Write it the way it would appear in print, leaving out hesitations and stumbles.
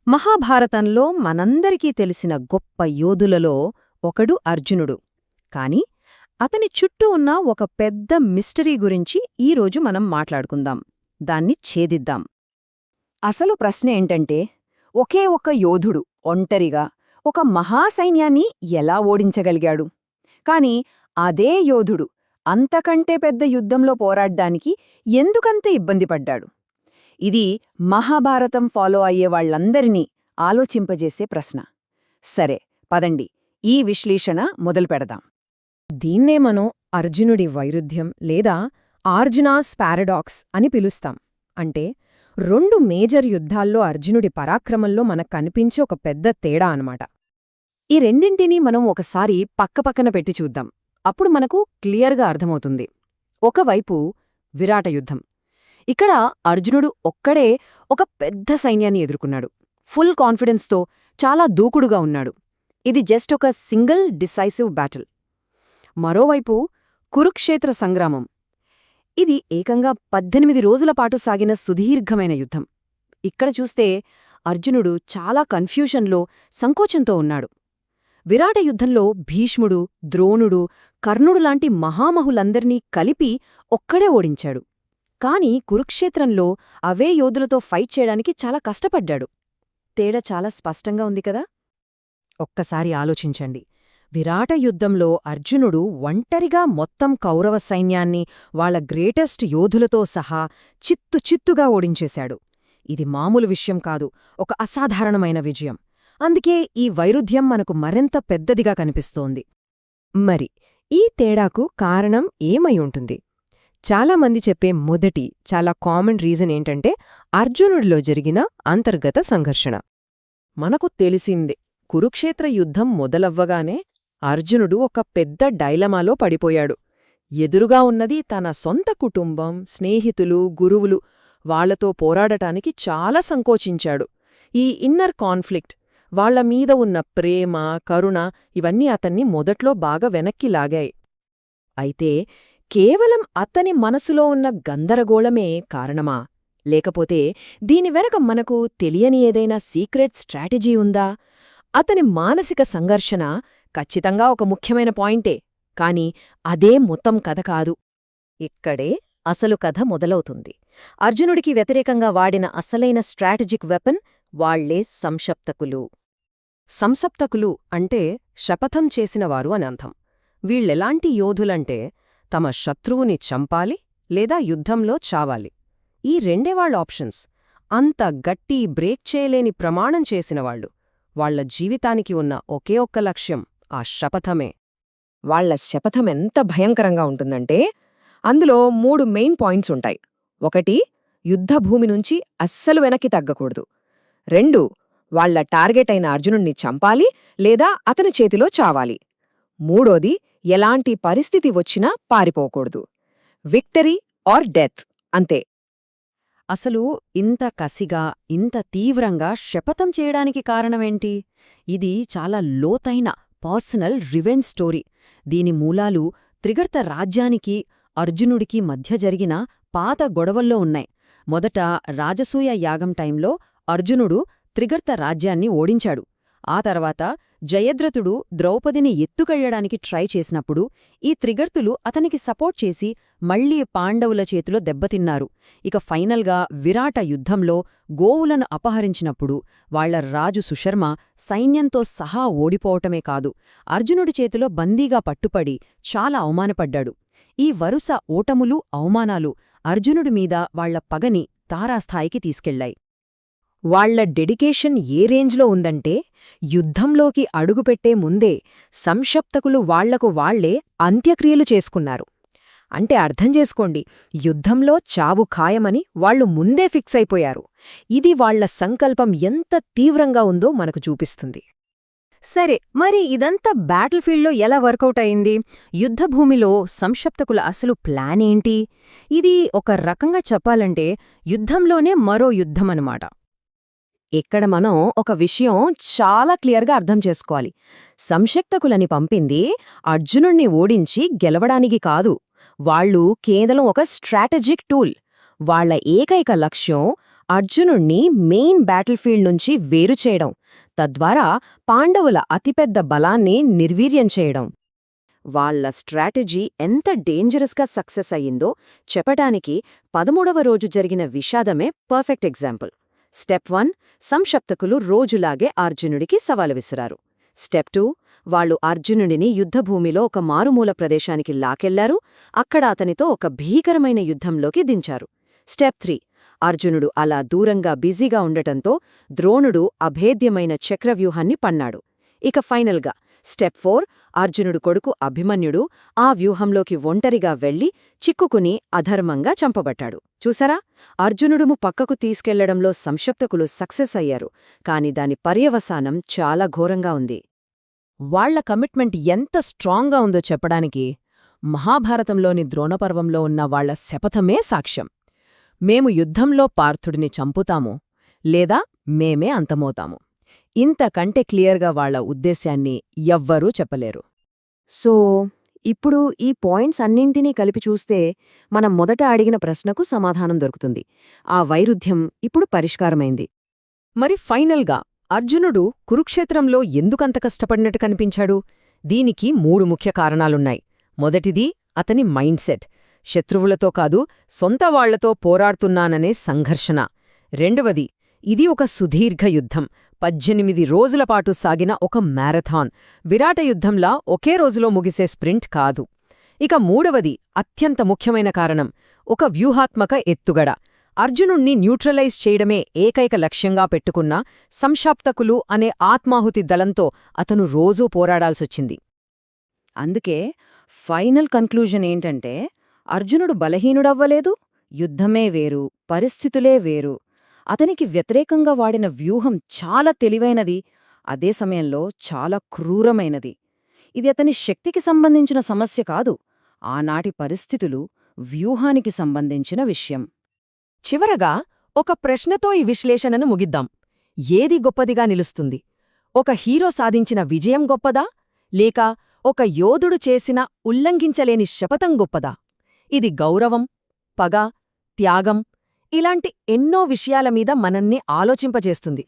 మహాభారతంలో మనందరికీ తెలిసిన గొప్ప యోధులలో ఒకడు అర్జునుడు. కాని అతని చుట్టూ ఉన్న ఒక పెద్ద మిస్టరీ గురించి ఈరోజు మనం మాట్లాడుకుందాం. దాన్ని ఛేదిద్దాం. అసలు ప్రశ్న ఏంటంటే, ఒకే ఒక్క యోధుడు ఒంటరిగా ఒక మహాసైన్యాన్ని ఎలా ఓడించగలిగాడు? కాని అదే యోధుడు అంతకంటే పెద్ద యుద్ధంలో పోరాడ్డానికి ఎందుకంత ఇబ్బంది పడ్డాడు? ఇది మహాభారతం ఫాలో అయ్యేవాళ్లందరినీ ఆలోచింపజేసే ప్రశ్న. సరే, పదండి ఈ విశ్లేషణ మొదలుపెడదాం. దీన్నే మనం అర్జునుడి వైరుధ్యం లేదా ఆర్జునాస్ పారాడాక్స్ అని పిలుస్తాం. అంటే రెండు మేజర్ యుద్ధాల్లో అర్జునుడి పరాక్రమంలో మనకు కనిపించే ఒక పెద్ద తేడా అనమాట. ఈ రెండింటినీ మనం ఒకసారి పక్కపక్కన పెట్టి చూద్దాం. అప్పుడు మనకు క్లియర్గా అర్థమవుతుంది. ఒకవైపు విరాట యుద్ధం. ఇక్కడ అర్జునుడు ఒక్కడే ఒక పెద్ద సైన్యాన్ని ఎదుర్కొన్నాడు. ఫుల్ కాన్ఫిడెన్స్తో చాలా దూకుడుగా ఉన్నాడు. ఇది జస్ట్ ఒక సింగిల్ డిసైసివ్ బ్యాటిల్. మరోవైపు కురుక్షేత్ర సంగ్రామం. ఇది ఏకంగా 18 రోజుల పాటు సాగిన సుదీర్ఘమైన యుద్ధం. ఇక్కడ చూస్తే అర్జునుడు చాలా కన్ఫ్యూషన్లో, సంకోచంతో ఉన్నాడు. విరాట యుద్ధంలో భీష్ముడు, ద్రోణుడు, కర్ణుడు లాంటి మహామహులందర్నీ కలిపి ఒక్కడే ఓడించాడు. కాని కురుక్షేత్రంలో అవే యోధులతో ఫైట్ చేయడానికి చాలా కష్టపడ్డాడు. తేడా చాలా స్పష్టంగా ఉంది కదా? ఒక్కసారి ఆలోచించండి. విరాట యుద్ధంలో అర్జునుడు ఒంటరిగా మొత్తం కౌరవ సైన్యాన్ని వాళ్ల గ్రేటెస్ట్ యోధులతో సహా చిత్తుగా ఓడించేశాడు. ఇది మామూలు విషయం కాదు, ఒక అసాధారణమైన విజయం. అందుకే ఈ వైరుధ్యం మనకు మరింత పెద్దదిగా కనిపిస్తోంది. మరి ఈ తేడాకు కారణం ఏమై ఉంటుంది? చాలామంది చెప్పే మొదటి, చాలా కామన్ రీజన్ ఏంటంటే అర్జునుడిలో జరిగిన అంతర్గత సంఘర్షణ. మనకు తెలిసిందే, కురుక్షేత్ర యుద్ధం మొదలవ్వగానే అర్జునుడు ఒక పెద్ద డైలమాలో పడిపోయాడు. ఎదురుగా ఉన్నది తన సొంత కుటుంబం, స్నేహితులు, గురువులు. వాళ్లతో పోరాడటానికి చాలా సంకోచించాడు. ఈ ఇన్నర్ కాన్ఫ్లిక్ట్, వాళ్లమీద ఉన్న ప్రేమ, కరుణ ఇవన్నీ అతన్ని మొదట్లో బాగా వెనక్కి లాగాయి. అయితే కేవలం అతని మనసులో ఉన్న గందరగోళమే కారణమా? లేకపోతే దీని వెనక మనకు తెలియని ఏదైనా సీక్రెట్ స్ట్రాటజీ ఉందా? అతని మానసిక సంఘర్షణ ఖచ్చితంగా ఒక ముఖ్యమైన పాయింటే, కాని అదే మొత్తం కథ కాదు. ఇక్కడే అసలు కథ మొదలవుతుంది. అర్జునుడికి వ్యతిరేకంగా వాడిన అసలైన స్ట్రాటజిక్ వెపన్ వాళ్లే సంశప్తకులు. సంసప్తకులు అంటే శపథం చేసినవారు అని అర్థం. వీళ్ళెలాంటి యోధులంటే తమ శత్రువుని చంపాలి లేదా యుద్ధంలో చావాలి. ఈ రెండేవాళ్ల ఆప్షన్స్. అంత గట్టి బ్రేక్ చేయలేని ప్రమాణం చేసినవాళ్లు. వాళ్ల జీవితానికి ఉన్న ఒకే ఒక్క లక్ష్యం ఆ శపథమే. వాళ్ల శపథం ఎంత భయంకరంగా ఉంటుందంటే అందులో 3 మెయిన్ పాయింట్స్ ఉంటాయి. 1, యుద్ధభూమి నుంచి అస్సలు వెనక్కి తగ్గకూడదు. 2, వాళ్ల టార్గెట్ అయిన అర్జునుణ్ణి చంపాలి లేదా అతని చేతిలో చావాలి. 3, ఎలాంటి పరిస్థితి వచ్చినా పారిపోకూడదు. విక్టరీ ఆర్ డెత్, అంతే. అసలు ఇంత కసిగా, ఇంత తీవ్రంగా శపథం చేయడానికి కారణమేంటి? ఇది చాలా లోతైన పర్సనల్ రివెంజ్ స్టోరీ. దీని మూలాలు త్రిగర్త రాజ్యానికి అర్జునుడికి మధ్య జరిగిన పాత గొడవల్లో ఉన్నాయి. మొదట రాజసూయ యాగం టైంలో అర్జునుడు త్రిగర్త రాజ్యాన్ని ఓడించాడు. ఆ తర్వాత జయద్రథుడు ద్రౌపదిని ఎత్తుకెళ్లడానికి ట్రై చేసినప్పుడు ఈ త్రిగర్తులు అతనికి సపోర్ట్ చేసి మళ్లీ పాండవుల చేతిలో దెబ్బతిన్నారు. ఇక ఫైనల్గా విరాట యుద్ధంలో గోవులను అపహరించినప్పుడు వాళ్ల రాజు సుశర్మ సైన్యంతో సహా ఓడిపోవటమే కాదు, అర్జునుడి చేతిలో బందీగా పట్టుపడి చాలా అవమానపడ్డాడు. ఈ వరుస ఓటములు, అవమానాలు అర్జునుడి మీద వాళ్ల పగని తారాస్థాయికి తీసుకెళ్లాయి. వాళ్ల డెడికేషన్ ఏ రేంజ్లో ఉందంటే యుద్ధంలోకి అడుగుపెట్టే ముందే సంశప్తకులు వాళ్లకు వాళ్లే అంత్యక్రియలు చేసుకున్నారు. అంటే అర్థం చేసుకోండి, యుద్ధంలో చావు ఖాయమని వాళ్లు ముందే ఫిక్స్ అయిపోయారు. ఇది వాళ్ల సంకల్పం ఎంత తీవ్రంగా ఉందో మనకు చూపిస్తుంది. సరే, మరి ఇదంతా బ్యాటిల్ఫీల్డ్లో ఎలా వర్కౌట్ అయింది? యుద్ధభూమిలో సంశప్తకుల అసలు ప్లాన్ ఏంటి? ఇది ఒక రకంగా చెప్పాలంటే యుద్ధంలోనే మరో యుద్ధమనమాట. ఇక్కడ మనం ఒక విషయం చాలా క్లియర్గా అర్థం చేసుకోవాలి. సంశక్తకులని పంపింది అర్జునుణ్ణి ఓడించి గెలవడానికి కాదు. వాళ్ళు కేవలం ఒక స్ట్రాటజిక్ టూల్. వాళ్ల ఏకైక లక్ష్యం అర్జునుణ్ణి మెయిన్ బ్యాటిల్ఫీల్డ్ నుంచి వేరుచేయడం, తద్వారా పాండవుల అతిపెద్ద బలాన్ని నిర్వీర్యం చేయడం. వాళ్ల స్ట్రాటజీ ఎంత డేంజరస్గా సక్సెస్ అయ్యిందో చెప్పటానికి 13వ రోజు జరిగిన విషాదమే పర్ఫెక్ట్ ఎగ్జాంపుల్. స్టెప్ 1, సంశప్తకులు రోజులాగే అర్జునుడికి సవాలు విసిరారు. స్టెప్ 2, వాళ్లు అర్జునుడిని యుద్ధభూమిలో ఒక మారుమూల ప్రదేశానికి లాకెళ్లారు, అక్కడ అతనితో ఒక భీకరమైన యుద్ధంలోకి దించారు. స్టెప్ 3, అర్జునుడు అలా దూరంగా బిజీగా ఉండటంతో ద్రోణుడు అభేద్యమైన చక్రవ్యూహాన్ని పన్నాడు. ఇక ఫైనల్గా స్టెప్ 4, అర్జునుడు కొడుకు అభిమన్యుడు ఆ వ్యూహంలోకి ఒంటరిగా వెళ్లి చిక్కుకుని అధర్మంగా చంపబట్టాడు. చూసారా, అర్జునుడుము పక్కకు తీసుకెళ్లడంలో సంశప్తకులు సక్సెస్ అయ్యారు, కాని దాని పర్యవసానం చాలా ఘోరంగా ఉంది. వాళ్ల కమిట్మెంట్ ఎంత స్ట్రాంగ్గా ఉందో చెప్పడానికి మహాభారతంలోని ద్రోణపర్వంలో ఉన్న వాళ్ల శపథమే సాక్ష్యం. మేము యుద్ధంలో పార్థుడిని చంపుతాము, లేదా మేమే అంతమవుతాము. ఇంతకంటే క్లియర్గా వాళ్ల ఉద్దేశ్యాన్ని ఎవ్వరూ చెప్పలేరు. సో ఇప్పుడు ఈ పాయింట్స్ అన్నింటినీ కలిపి చూస్తే మనం మొదట అడిగిన ప్రశ్నకు సమాధానం దొరుకుతుంది. ఆ వైరుధ్యం ఇప్పుడు పరిష్కారమైంది. మరి ఫైనల్గా అర్జునుడు కురుక్షేత్రంలో ఎందుకంత కష్టపడినట్టు కనిపించాడు? దీనికి 3 ముఖ్య కారణాలున్నాయి. మొదటిది అతని మైండ్ సెట్. శత్రువులతో కాదు, సొంత వాళ్లతో పోరాడుతున్నాననే సంఘర్షణ. రెండవది, ఇది ఒక సుదీర్ఘ యుద్ధం, 18 రోజులపాటు సాగిన ఒక మ్యారథాన్, విరాట యుద్ధంలా ఒకే రోజులో ముగిసే స్ప్రింట్ కాదు. ఇక మూడవది, అత్యంత ముఖ్యమైన కారణం, ఒక వ్యూహాత్మక ఎత్తుగడ. అర్జునుణ్ణి న్యూట్రలైజ్ చేయడమే ఏకైక లక్ష్యంగా పెట్టుకున్న సంశాప్తకులు అనే ఆత్మాహుతి దళంతో అతను రోజూ పోరాడాల్సొచ్చింది. అందుకే ఫైనల్ కన్క్లూజన్ ఏంటంటే, అర్జునుడు బలహీనుడవ్వలేదు, యుద్ధమే వేరు, పరిస్థితులే వేరు. అతనికి వ్యతిరేకంగా వాడిన వ్యూహం చాలా తెలివైనది, అదే సమయంలో చాలా క్రూరమైనది. ఇది అతని శక్తికి సంబంధించిన సమస్య కాదు, ఆనాటి పరిస్థితులు, వ్యూహానికి సంబంధించిన విషయం. చివరగా ఒక ప్రశ్నతో ఈ విశ్లేషణను ముగిద్దాం. ఏది గొప్పదిగా నిలుస్తుంది? ఒక హీరో సాధించిన విజయం గొప్పదా, లేక ఒక యోధుడు చేసిన ఉల్లంఘించలేని శపథం గొప్పదా? ఇది గౌరవం, పగ, త్యాగం ఇలాంటి ఎన్నో విషయాల మీద మనల్ని ఆలోచింపజేస్తుంది.